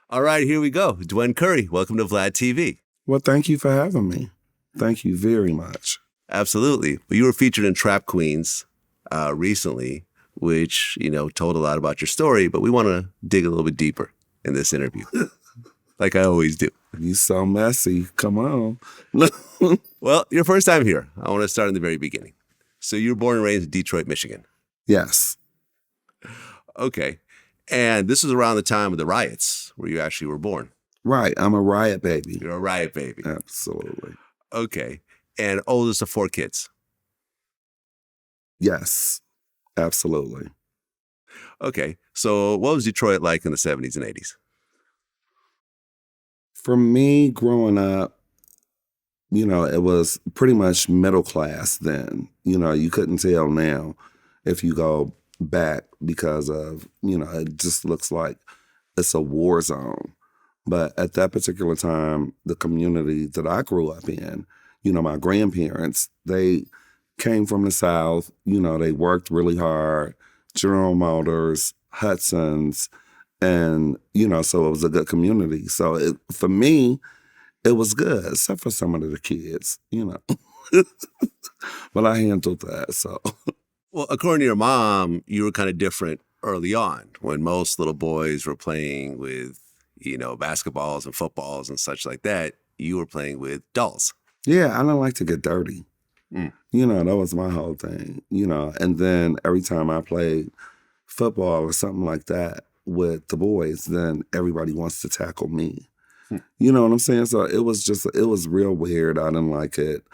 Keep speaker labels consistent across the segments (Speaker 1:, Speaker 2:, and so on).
Speaker 1: All right, here we go. Dwen Curry, welcome to Vlad TV.
Speaker 2: Well, thank you for having me. Thank you very much.
Speaker 1: Absolutely. Well, you were featured in Trap Queens recently, which, told a lot about your story, but we want to dig a little bit deeper in this interview, like I always do.
Speaker 2: You so messy. Come on.
Speaker 1: Well, your first time here. I want to start in the very beginning. So you were born and raised in Detroit, Michigan.
Speaker 2: Yes.
Speaker 1: Okay. And this was around the time of the riots where you actually were born.
Speaker 2: Right. I'm a riot baby.
Speaker 1: You're a riot baby.
Speaker 2: Absolutely.
Speaker 1: Okay. And oldest of 4 kids.
Speaker 2: Yes. Absolutely.
Speaker 1: Okay. So what was Detroit like in the 70s and 80s?
Speaker 2: For me, growing up, it was pretty much middle class then. You couldn't tell now if you go back because of, it just looks like it's a war zone. But at that particular time, the community that I grew up in, my grandparents, they came from the South. They worked really hard, General Motors, Hudson's, and, so it was a good community. So for me, it was good, except for some of the kids, But I handled that, so.
Speaker 1: Well, according to your mom, you were kind of different early on when most little boys were playing with, basketballs and footballs and such like that. You were playing with dolls.
Speaker 2: Yeah, I don't like to get dirty. That was my whole thing, And then every time I played football or something like that with the boys, then everybody wants to tackle me. You know what I'm saying? So it was real weird. I didn't like it.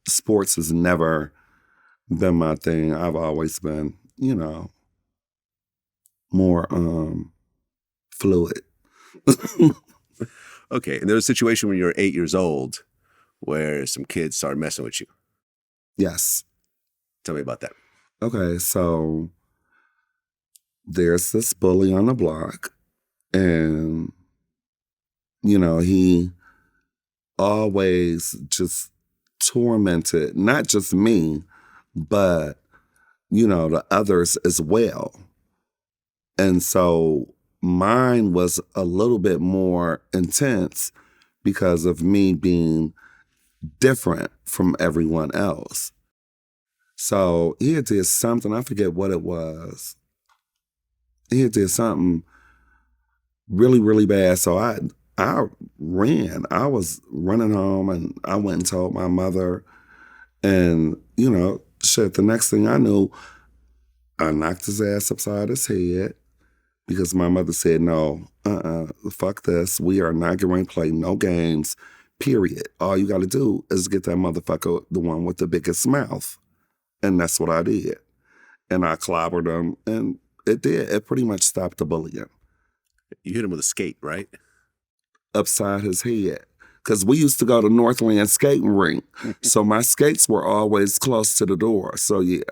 Speaker 2: Sports has never been my thing. I've always been, more fluid.
Speaker 1: Okay. And there was a situation when you were 8 years old where some kids started messing with you.
Speaker 2: Yes.
Speaker 1: Tell me about that.
Speaker 2: Okay, so there's this bully on the block, and, he always just tormented, not just me, but, the others as well. And so mine was a little bit more intense because of me being different from everyone else. So he had did something, I forget what it was. He had did something really, really bad. So I ran. I was running home and I went and told my mother. And, shit, the next thing I knew, I knocked his ass upside his head because my mother said, no, fuck this. We are not going to play no games, period. All you got to do is get that motherfucker, the one with the biggest mouth. And that's what I did. And I clobbered him, and it did. It pretty much stopped the bullying.
Speaker 1: You hit him with a skate, right?
Speaker 2: Upside his head. Because we used to go to Northland skating rink. So my skates were always close to the door. So, yeah.